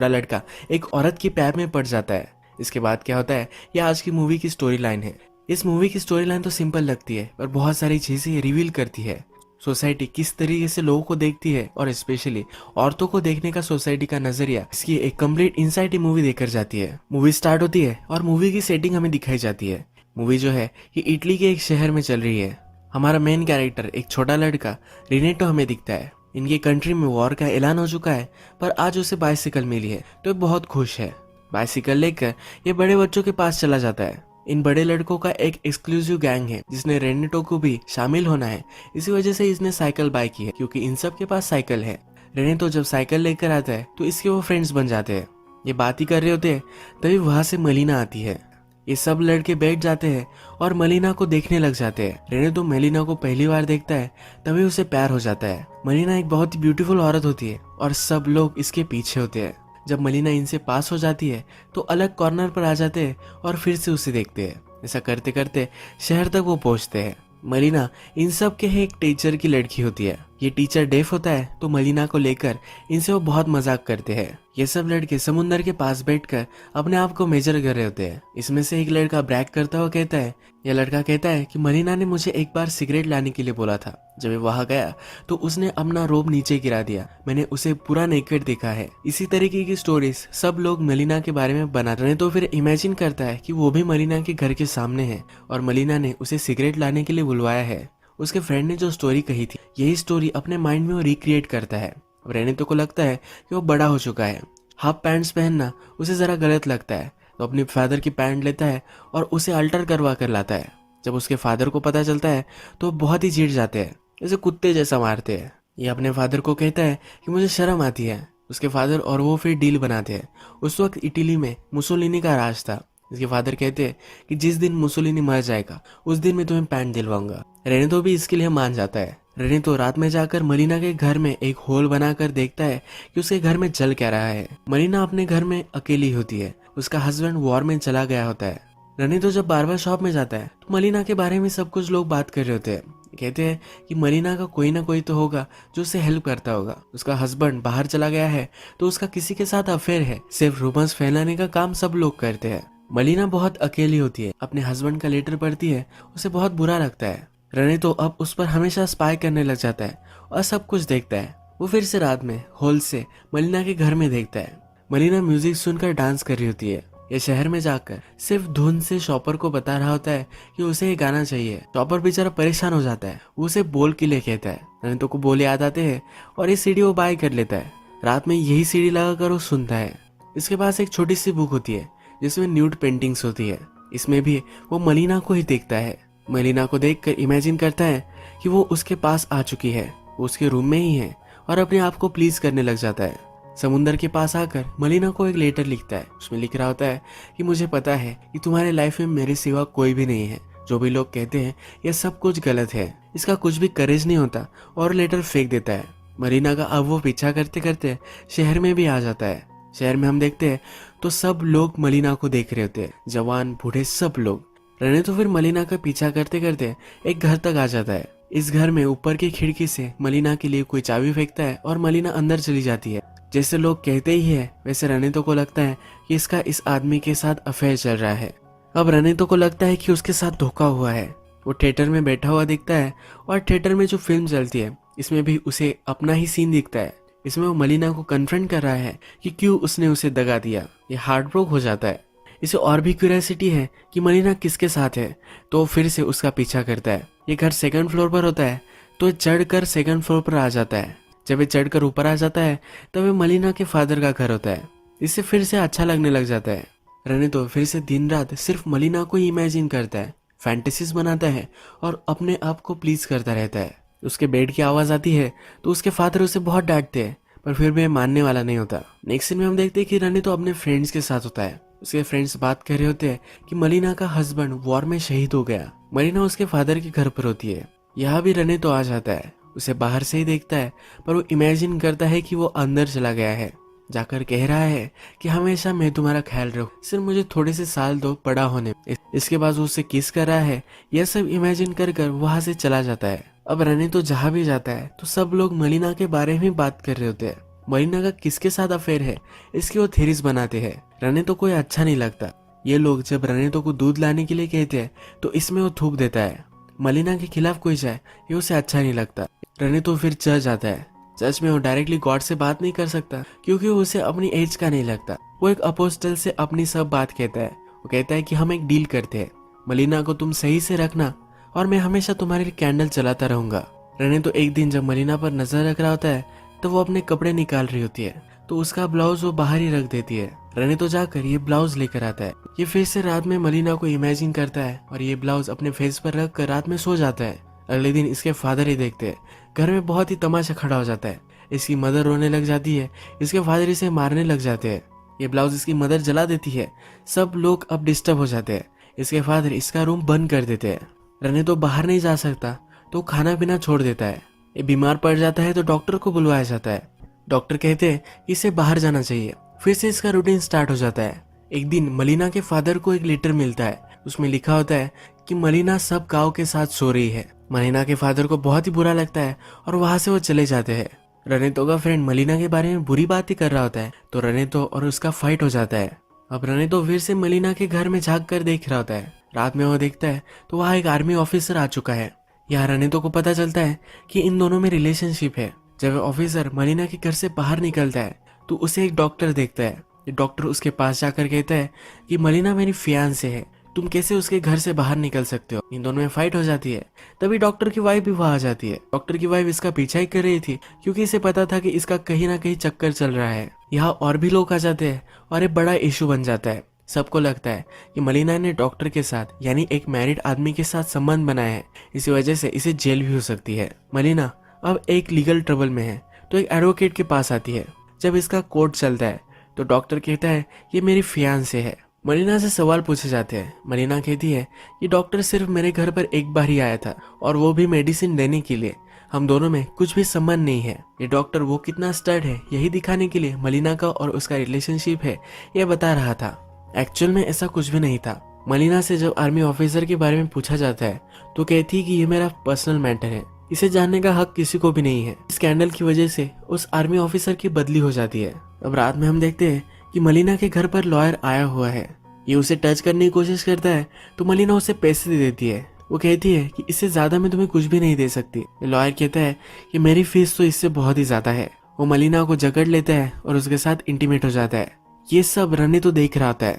लड़का एक औरत की पैर में पड़ जाता है। इसके बाद क्या होता है, ये आज की मूवी की स्टोरी लाइन है। इस मूवी की स्टोरी लाइन तो सिंपल लगती है पर बहुत सारी चीजें रिवील करती है। सोसाइटी किस तरीके से लोगों को देखती है और स्पेशली औरतों को देखने का सोसाइटी का नजरिया, इसकी एक कंप्लीट इनसाइट मूवी देकर जाती है। मूवी स्टार्ट होती है और मूवी की सेटिंग हमें दिखाई जाती है। मूवी जो है ये इटली के एक शहर में चल रही है। हमारा मेन कैरेक्टर एक छोटा लड़का रिनेटो हमें दिखता है। इनकी कंट्री में वॉर का ऐलान हो चुका है पर आज उसे बाइसिकल मिली है तो बहुत खुश है। बाइसिकल लेकर ये बड़े बच्चों के पास चला जाता है। इन बड़े लड़कों का एक एक्सक्लूसिव गैंग है जिसने रेनेटो को भी शामिल होना है। इसी वजह से इसने साइकिल बाय की है क्योंकि इन सब के पास साइकिल है। रेनेटो जब साइकिल लेकर आता है तो इसके वो फ्रेंड्स बन जाते हैं। ये बात ही कर रहे होते हैं तभी वहां से मलीना आती है। ये सब लड़के बैठ जाते हैं और मलीना को देखने लग जाते हैं। रेनेटो मलीना को पहली बार देखता है तभी उसे प्यार हो जाता है। मलीना एक बहुत ही ब्यूटीफुल औरत होती है और सब लोग इसके पीछे होते हैं। जब मलीना इनसे पास हो जाती है तो अलग कॉर्नर पर आ जाते हैं और फिर से उसे देखते हैं। ऐसा करते करते शहर तक वो पहुंचते हैं। मलीना इन सब के एक टीचर की लड़की होती है। ये टीचर डेफ होता है तो मलीना को लेकर इनसे वो बहुत मजाक करते हैं। ये सब लड़के समुंदर के पास बैठकर अपने आप को मेजर कर रहे होते हैं। इसमें से एक लड़का ब्रैग करता हुआ कहता है, यह लड़का कहता है कि मलीना ने मुझे एक बार सिगरेट लाने के लिए बोला था। जब वहां गया तो उसने अपना रोब नीचे गिरा दिया। मैंने उसे पूरा नेकेड देखा है। इसी तरीके की स्टोरीज सब लोग मलीना के बारे में बना रहे। तो फिर इमेजिन करता है कि वो भी मलीना के घर के सामने है और मलीना ने उसे सिगरेट लाने के लिए बुलवाया है। उसके फ्रेंड ने जो स्टोरी कही थी यही स्टोरी अपने माइंड में वो रिक्रिएट करता है। अब रेनेटो को लगता है कि वो बड़ा हो चुका है। हाफ पैंट्स पहनना उसे जरा गलत लगता है तो अपने फादर की पैंट लेता है और उसे अल्टर करवा कर लाता है। जब उसके फादर को पता चलता है तो बहुत ही चिढ़ जाते हैं, जैसे कुत्ते जैसा मारते हैं। ये अपने फादर को कहता है कि मुझे शर्म आती है। उसके फादर और वो फिर डील बनाते हैं। उस वक्त इटली में मुसोलिनी का राज था। इसके फादर कहते हैं कि जिस दिन मुसोलिनी मर जाएगा उस दिन मैं तुम्हें पैंट दिलवाऊंगा। रेनेटो भी इसके लिए मान जाता है। रेनेटो रात में जाकर मलीना के घर में एक होल बनाकर देखता है कि उसके घर में जल क्या रहा है। मलीना अपने घर में अकेली होती है। उसका हस्बैंड वॉर में चला गया होता है। रेनेटो जब बार्बर शॉप में जाता है तो मलीना के बारे में सब कुछ लोग बात कर रहे होते हैं। कहते हैं कि मलीना का कोई ना कोई तो होगा जो उसे हेल्प करता होगा। उसका हस्बैंड बाहर चला गया है तो उसका किसी के साथ अफेयर है। सिर्फ रूमर्स फैलाने का काम सब लोग करते हैं। मलीना बहुत अकेली होती है। अपने हस्बैंड का लेटर पढ़ती है, उसे बहुत बुरा लगता है। रेनेटो अब उस पर हमेशा स्पाई करने लग जाता है और सब कुछ देखता है। वो फिर से रात में होल से मलीना के घर में देखता है। मलीना म्यूजिक सुनकर डांस कर रही होती है। ये शहर में जाकर सिर्फ धुन से शॉपर को बता रहा होता है कि उसे ये गाना चाहिए। शॉपर बेचारा परेशान हो जाता है। वो उसे बोल के लिए कहता है। रेनेटो को बोल याद आते हैं और ये सीडी वो बाय कर लेता है। रात में यही सीडी लगाकर वो सुनता है। इसके पास एक छोटी सी बुक होती है जिसमें न्यूड पेंटिंग्स होती है। इसमें भी वो मलीना को ही देखता है। मलीना को देखकर इमेजिन करता है कि वो उसके पास आ चुकी है, वो उसके रूम में ही है और अपने आप को प्लीज करने लग जाता है। समुंदर के पास आकर मलीना को एक लेटर लिखता है। उसमें लिख रहा होता है कि मुझे पता है कि तुम्हारे लाइफ में मेरे सिवा कोई भी नहीं है। जो भी लोग कहते हैं यह सब कुछ गलत है। इसका कुछ भी करेज नहीं होता और लेटर फेंक देता है। मलीना का अब वो पीछा करते करते शहर में भी आ जाता है। शहर में हम देखते हैं तो सब लोग मलीना को देख रहे होते हैं, जवान बूढ़े सब लोग। रेनेटो फिर मलीना का पीछा करते करते एक घर तक आ जाता है। इस घर में ऊपर की खिड़की से मलीना के लिए कोई चाबी फेंकता है और मलीना अंदर चली जाती है। जैसे लोग कहते ही है वैसे रेनेटो को लगता है कि इसका इस आदमी के साथ अफेयर चल रहा है। अब रेनेटो को लगता है कि उसके साथ धोखा हुआ है। वो थिएटर में बैठा हुआ दिखता है और थिएटर में जो फिल्म चलती है इसमें भी उसे अपना ही सीन दिखता है। इसमें वो मलीना को कन्फ्रंट कर रहा है कि क्यों उसने उसे दगा दिया। ये हार्ट ब्रोक हो जाता है। इसे और भी क्यूरियोसिटी है कि मलीना किसके साथ है तो फिर से उसका पीछा करता है। ये घर सेकंड फ्लोर पर होता है तो चढ़कर सेकंड फ्लोर पर आ जाता है। जब ये चढ़कर ऊपर आ जाता है तब ये मलीना के फादर का घर होता है। इससे फिर से अच्छा लगने लग जाता है। रेनेटो फिर से दिन रात सिर्फ मलीना को ही इमेजिन करता है, फैंटेसीज बनाता है और अपने आप को प्लीज करता रहता है। उसके बेड की आवाज आती है तो उसके फादर उसे बहुत डांटते हैं पर फिर भी मानने वाला नहीं होता। नेक्स्ट सीन में हम देखते हैं कि रेनेटो अपने फ्रेंड्स के साथ होता है। उसके फ्रेंड्स बात कर रहे होते हैं कि मलीना का हस्बैंड वॉर में शहीद हो गया। मलीना उसके फादर के घर पर होती है। यहाँ भी रेनेटो आ जाता है। उसे बाहर से ही देखता है पर वो इमेजिन करता है कि वो अंदर चला गया है। जाकर कह रहा है कि हमेशा मैं तुम्हारा ख्याल रखूं, सिर्फ मुझे थोड़े से साल दो बड़ा होने। इसके बाद वो उससे किस कर रहा है। यह सब इमेजिन कर कर वहां से चला जाता है। अब रेनेटो जहाँ भी जाता है तो सब लोग मलीना के बारे में बात कर रहे होते हैं। मरीना का किसके साथ अफेयर है इसकी वो थेरीज बनाते हैं। रनितो को अच्छा नहीं लगता। ये लोग जब रनितो को दूध लाने के लिए कहते हैं तो इसमें वो थूक देता है। मलिना के खिलाफ कोई जाए ये उसे अच्छा नहीं लगता। रनितो फिर चर्च जाता है। चर्च में वो डायरेक्टली गॉड से बात नहीं कर सकता क्योंकि उसे अपनी एज का नहीं लगता। वो एक अपोस्टल से अपनी सब बात कहता है। वो कहता है कि हम एक डील करते हैं, मलिना को तुम सही से रखना और मैं हमेशा तुम्हारे लिए कैंडल चलाता रहूंगा। रनितो एक दिन जब मलिना पर नजर रख रहा होता है तो वो अपने कपड़े निकाल रही होती है तो उसका ब्लाउज वो बाहर ही रख देती है। रनितो जाकर ये ब्लाउज लेकर आता है। ये फिर से रात में मलिना को इमेजिन करता है और ये ब्लाउज अपने फेस पर रख कर रात में सो जाता है। अगले दिन इसके फादर ही देखते हैं। घर में बहुत ही तमाशा खड़ा हो जाता है। इसकी मदर रोने लग जाती है। इसके फादर इसे मारने लग जाते हैं। ये ब्लाउज इसकी मदर जला देती है। सब लोग अब डिस्टर्ब हो जाते हैं। इसके फादर इसका रूम बंद कर देते हैं। रनितो बाहर नहीं जा सकता तो खाना पीना छोड़ देता है। ये बीमार पड़ जाता है तो डॉक्टर को बुलवाया जाता है। डॉक्टर कहते हैं कि इसे बाहर जाना चाहिए। फिर से इसका रूटीन स्टार्ट हो जाता है। एक दिन मलिना के फादर को एक लेटर मिलता है। उसमें लिखा होता है कि मलिना सब गांव के साथ सो रही है। मलिना के फादर को बहुत ही बुरा लगता है और वहां से वो चले जाते हैं। रनितो का फ्रेंड मलिना के बारे में बुरी बात ही कर रहा होता है तो रनितो और उसका फाइट हो जाता है। अब रनितो फिर से मलिना के घर में झांक कर देख रहा होता है। रात में वो देखता है तो वहाँ एक आर्मी ऑफिसर आ चुका है। यहाँ रनितो को पता चलता है कि इन दोनों में रिलेशनशिप है। जब ऑफिसर मलिना के घर से बाहर निकलता है तो उसे एक डॉक्टर देखता है। डॉक्टर उसके पास जाकर कहता है कि मलिना मेरी फियांसे है, तुम कैसे उसके घर से बाहर निकल सकते हो। इन दोनों में फाइट हो जाती है। तभी डॉक्टर की वाइफ भी वहां आ जाती है। डॉक्टर की वाइफ इसका पीछा ही कर रही थी क्योंकि इसे पता था कि इसका कहीं ना कहीं चक्कर चल रहा है। यहाँ और भी लोग आ जाते हैं और एक बड़ा इशू बन जाता है। सबको लगता है कि मलिना ने डॉक्टर के साथ यानी एक मैरिड आदमी के साथ संबंध बनाया है। इसी वजह से इसे जेल भी हो सकती है। मलिना अब एक लीगल ट्रबल में है तो एक एडवोकेट के पास आती है। जब इसका कोर्ट चलता है तो डॉक्टर कहता है ये मेरी फियांसे है। मलिना से सवाल पूछे जाते हैं। मलिना कहती है कि डॉक्टर सिर्फ मेरे घर पर एक बार ही आया था और वो भी मेडिसिन देने के लिए। हम दोनों में कुछ भी संबंध नहीं है। ये डॉक्टर वो कितना स्टड है यही दिखाने के लिए मलिना का और उसका रिलेशनशिप है यह बता रहा था। एक्चुअल में ऐसा कुछ भी नहीं था। मलिना से जब आर्मी ऑफिसर के बारे में पूछा जाता है तो कहती है कि ये मेरा पर्सनल मैटर है, इसे जानने का हक किसी को भी नहीं है। स्कैंडल की वजह से उस आर्मी ऑफिसर की बदली हो जाती है। अब रात में हम देखते हैं कि मलिना के घर पर लॉयर आया हुआ है। ये उसे टच करने की कोशिश करता है तो मलिना उसे पैसे दे देती है। वो कहती है कि इससे ज्यादा मैं तुम्हें कुछ भी नहीं दे सकती। लॉयर कहता है कि मेरी फीस तो इससे बहुत ही ज्यादा है। वो मलिना को जकड़ लेता है और उसके साथ इंटीमेट हो जाता है। ये सब रनितो देख रहा था।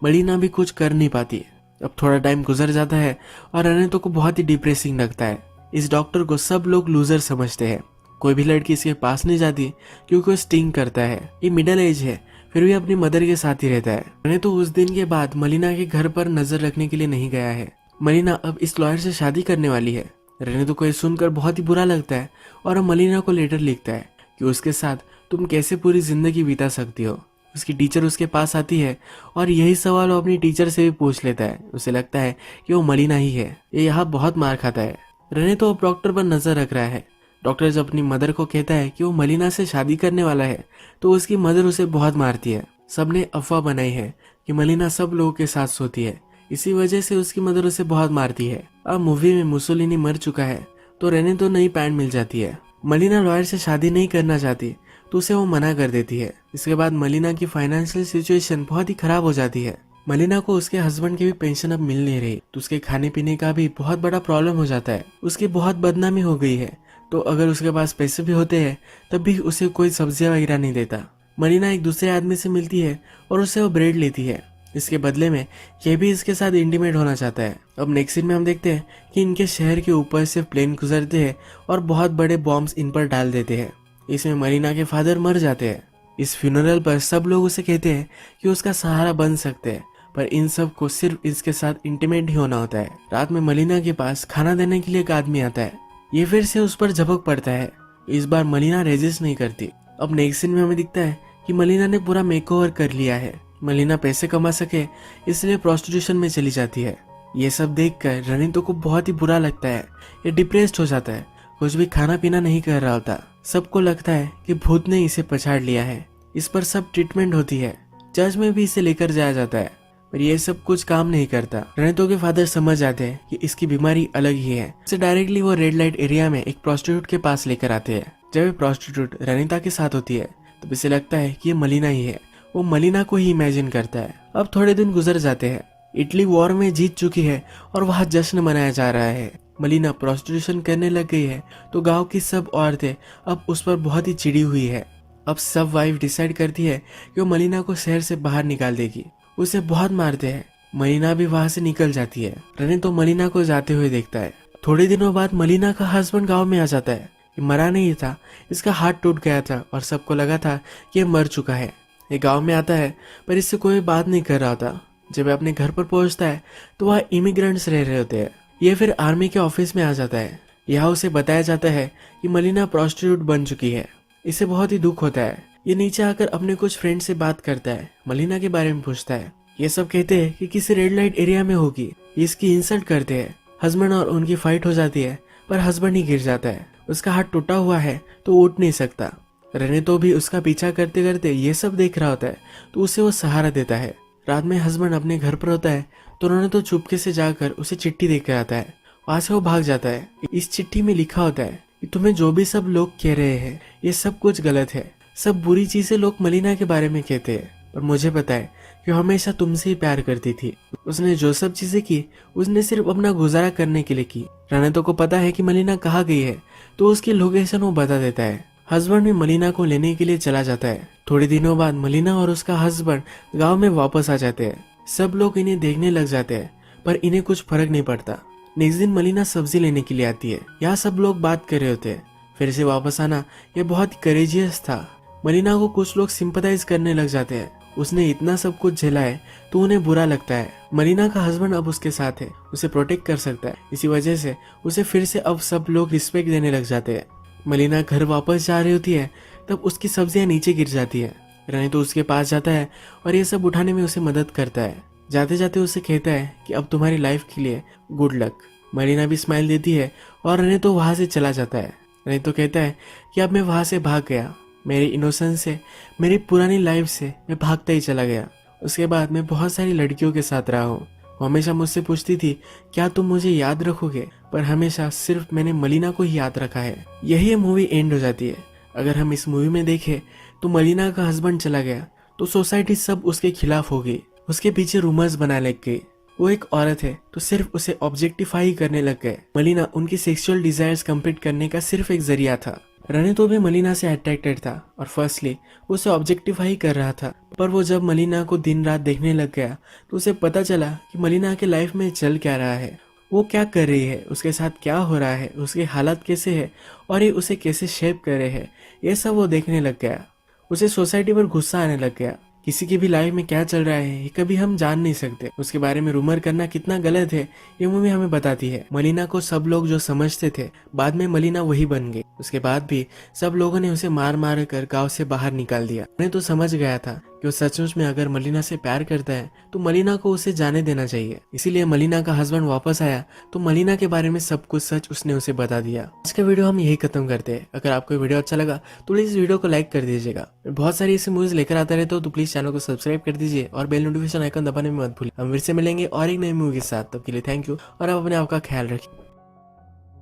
मलिना भी कुछ कर नहीं पाती। अब थोड़ा टाइम गुजर जाता है और रनितो को बहुत ही डिप्रेसिंग लगता है। इस डॉक्टर को सब लोग लूजर समझते हैं। कोई भी लड़की इसके पास नहीं जाती क्योंकि वो स्टिंग करता है। ये मिडिल एज है फिर भी अपनी मदर के साथ ही रहता है। रनितो उस दिन के बाद मलिना के घर पर नजर रखने के लिए नहीं गया है। मलिना अब इस लॉयर से शादी करने वाली है। रनितो को ये सुनकर बहुत ही बुरा लगता है और मलिना को लेटर लिखता है कि उसके साथ तुम कैसे पूरी जिंदगी बिता सकती हो। उसकी टीचर उसके पास आती है और यही सवाल वो अपनी टीचर से भी पूछ लेता है। उसे लगता है कि वो मलिना ही है। ये यहाँ बहुत मार खाता है। रनितो अब डॉक्टर पर नजर रख रहा है। डॉक्टर जब अपनी मदर को कहता है कि वो मलिना से शादी करने वाला है तो उसकी मदर उसे बहुत मारती है। सबने अफवाह बनाई है कि मलिना सब लोगों के साथ सोती है, इसी वजह से उसकी मदर उसे बहुत मारती है। अब मूवी में मुसोलिनी मर चुका है तो रनितो नई पैंट मिल जाती है। मलिना लॉयर से शादी नहीं करना चाहती तो उसे वो मना कर देती है। इसके बाद मलिना की फाइनेंशियल सिचुएशन बहुत ही खराब हो जाती है। मलिना को उसके हस्बैंड की भी पेंशन अब मिल नहीं रही तो उसके खाने पीने का भी बहुत बड़ा प्रॉब्लम हो जाता है। उसकी बहुत बदनामी हो गई है तो अगर उसके पास पैसे भी होते हैं तब भी उसे कोई सब्जियां वगैरह नहीं देता। मलिना एक दूसरे आदमी से मिलती है और उससे वो ब्रेड लेती है। इसके बदले में यह भी इसके साथ इंटीमेट होना चाहता है। अब नेक्स्ट सीन में हम देखते हैं कि इनके शहर के ऊपर से प्लेन गुजरते हैं और बहुत बड़े बॉम्ब्स इन पर डाल देते हैं। इसमें मलिना के फादर मर जाते हैं। इस फ्यूनरल पर सब लोग उसे कहते हैं कि उसका सहारा बन सकते हैं पर इन सब को सिर्फ इसके साथ इंटीमेट ही होना होता है। रात में मलिना के पास खाना देने के लिए एक आदमी आता है। ये फिर से उस पर झपक पड़ता है। इस बार मलिना रेजिस्ट नहीं करती। अब नेक्स्ट सीन में हमें दिखता है कि मलिना ने पूरा मेकओवर कर लिया है। मलिना पैसे कमा सके इसलिए प्रोस्टिट्यूशन में चली जाती है। ये सब देखकर रनितो को बहुत ही बुरा लगता है। ये डिप्रेस्ड हो जाता है, कुछ भी खाना पीना नहीं कर रहा होता। सबको लगता है कि भूत ने इसे पछाड़ लिया है। इस पर सब ट्रीटमेंट होती है। चर्च में भी इसे लेकर जाया जाता है पर ये सब कुछ काम नहीं करता। रनितो के फादर समझ जाते हैं कि इसकी बीमारी अलग ही है। इसे डायरेक्टली वो रेड लाइट एरिया में एक प्रोस्टिट्यूट के पास लेकर आते हैं। जब ये प्रोस्टिट्यूट रनिता के साथ होती है तब इसे लगता है कि ये मलिना ही है। वो मलिना को ही इमेजिन करता है। अब थोड़े दिन गुजर जाते हैं। इटली वॉर में जीत चुकी है और वहाँ जश्न मनाया जा रहा है। मलिना प्रोस्टिट्यूशन करने लग गई है तो गांव की सब औरतें अब उस पर बहुत ही चिड़ी हुई है। अब सब वाइफ डिसाइड करती है कि वो मलिना को शहर से बाहर निकाल देगी। उसे बहुत मारते हैं। मलिना भी वहां से निकल जाती है। रने तो मलिना को जाते हुए देखता है। थोड़े दिनों बाद मलिना का हस्बैंड गांव में आ जाता है। ये मरा नहीं था, इसका हाथ टूट गया था और सबको लगा था कि ये मर चुका है। ये गांव में आता है पर इससे कोई बात नहीं कर रहा था। जब अपने घर पर पहुंचता है तो वहाँ इमिग्रेंट्स रह रहे होते हैं। ये फिर आर्मी के ऑफिस में आ जाता है। यहाँ उसे बताया जाता है कि मलिना प्रोस्टिट्यूट बन चुकी है। इसे बहुत ही दुख होता है। ये नीचे आकर अपने कुछ फ्रेंड से बात करता है, मलिना के बारे में पूछता है। ये सब कहते हैं कि किसी रेड लाइट एरिया में होगी। ये इसकी इंसल्ट करते हैं। हस्बैंड और उनकी फाइट हो जाती है पर हस्बैंड ही गिर जाता है। उसका हाथ टूटा हुआ है तो उठ नहीं सकता। रने तो भी उसका पीछा करते करते ये सब देख रहा होता है तो उसे वो सहारा देता है। रात में हस्बैंड अपने घर पर होता है तो उन्होंने तो चुपके से जाकर उसे चिट्ठी देकर आता है। वहां से वो भाग जाता है। इस चिट्ठी में लिखा होता है कि तुम्हें जो भी सब लोग कह रहे हैं ये सब कुछ गलत है। सब बुरी चीजें लोग मलिना के बारे में कहते हैं पर मुझे पता है कि वो हमेशा तुमसे ही प्यार करती थी। उसने जो सब चीजें की उसने सिर्फ अपना गुजारा करने के लिए की। रानेतो को पता है कि मलिना कहाँ गई है तो उसकी लोकेशन वो बता देता है। हस्बैंड भी मलिना को लेने के लिए चला जाता है। थोड़े दिनों बाद मलिना और उसका हस्बैंड गांव में वापस आ जाते हैं। सब लोग इन्हें देखने लग जाते हैं पर इन्हें कुछ फर्क नहीं पड़ता। नेक्स्ट दिन मलिना सब्जी लेने के लिए आती है। यहाँ सब लोग बात कर रहे होते हैं। फिर से वापस आना यह बहुत करेजियस था। मलिना को कुछ लोग सिंपथाइज करने लग जाते हैं। उसने इतना सब कुछ झेला है तो उन्हें बुरा लगता है। मलिना का हस्बैंड अब उसके साथ है, उसे प्रोटेक्ट कर सकता है। इसी वजह से उसे फिर से अब सब लोग रिस्पेक्ट देने लग जाते हैं। मलिना घर वापस जा रही होती है तब उसकी सब्जियां नीचे गिर जाती है। रने तो उसके पास जाता है और ये सब उठाने में उसे मदद करता है। जाते जाते उसे कहता है कि अब तुम्हारी लाइफ के लिए गुड लक। मलिना भी स्माइल देती है और रने तो वहां से चला जाता है। रने तो कहता है कि अब मैं वहां से भाग गया। मेरी इनोसेंस से, मेरी पुरानी लाइफ से मैं भागता ही चला गया। उसके बाद मैं बहुत सारी लड़कियों के साथ रहा हूँ। वो हमेशा मुझसे पूछती थी क्या तुम मुझे याद रखोगे, पर हमेशा सिर्फ मैंने मलिना को ही याद रखा है। यही ये मूवी एंड हो जाती है। अगर हम इस मूवी में देखें तो मलिना का हस्बैंड चला गया तो सोसाइटी सब उसके खिलाफ हो गई। उसके पीछे रूमर्स बना लग गई। वो एक औरत है तो सिर्फ उसे ऑब्जेक्टिफाई करने लग गए। मलिना उनकी सेक्सुअल डिजायर्स कंप्लीट करने का सिर्फ एक जरिया था। रने तो भी मलिना से अट्रैक्टेड था और फर्स्टली उसे ऑब्जेक्टिफाई कर रहा था। पर वो जब मलिना को दिन रात देखने लग गया तो उसे पता चला कि मलिना के लाइफ में चल क्या रहा है, वो क्या कर रही है, उसके साथ क्या हो रहा है, उसके हालात कैसे है और ये उसे कैसे शेप कर रहे हैं। ये सब वो देखने लग गया। उसे सोसाइटी पर गुस्सा आने लग गया। किसी की भी लाइफ में क्या चल रहा है ये कभी हम जान नहीं सकते। उसके बारे में रूमर करना कितना गलत है ये मूवी हमें बताती है। मलिना को सब लोग जो समझते थे बाद में मलिना वही बन गई। उसके बाद भी सब लोगों ने उसे मार मार कर गांव से बाहर निकाल दिया। मैं तो समझ गया था कि वो सचमुच में अगर मलिना से प्यार करता है तो मलिना को उसे जाने देना चाहिए। इसीलिए मलिना का हस्बैंड वापस आया तो मलिना के बारे में सब कुछ सच उसने उसे बता दिया। आज का वीडियो हम यही खत्म करते हैं। अगर आपको वीडियो अच्छा लगा तो प्लीज वीडियो को लाइक कर दीजिएगा। बहुत सारी ऐसी मूवीज लेकर आता रहता हूँ तो प्लीज चैनल को सब्सक्राइब कर दीजिए और बेल नोटिफिकेशन आइकन दबाने में मत भूलिए। हम फिर से मिलेंगे और एक नई मूवी के साथ। तब के लिए थैंक यू और आप अपने आप का ख्याल रखिए।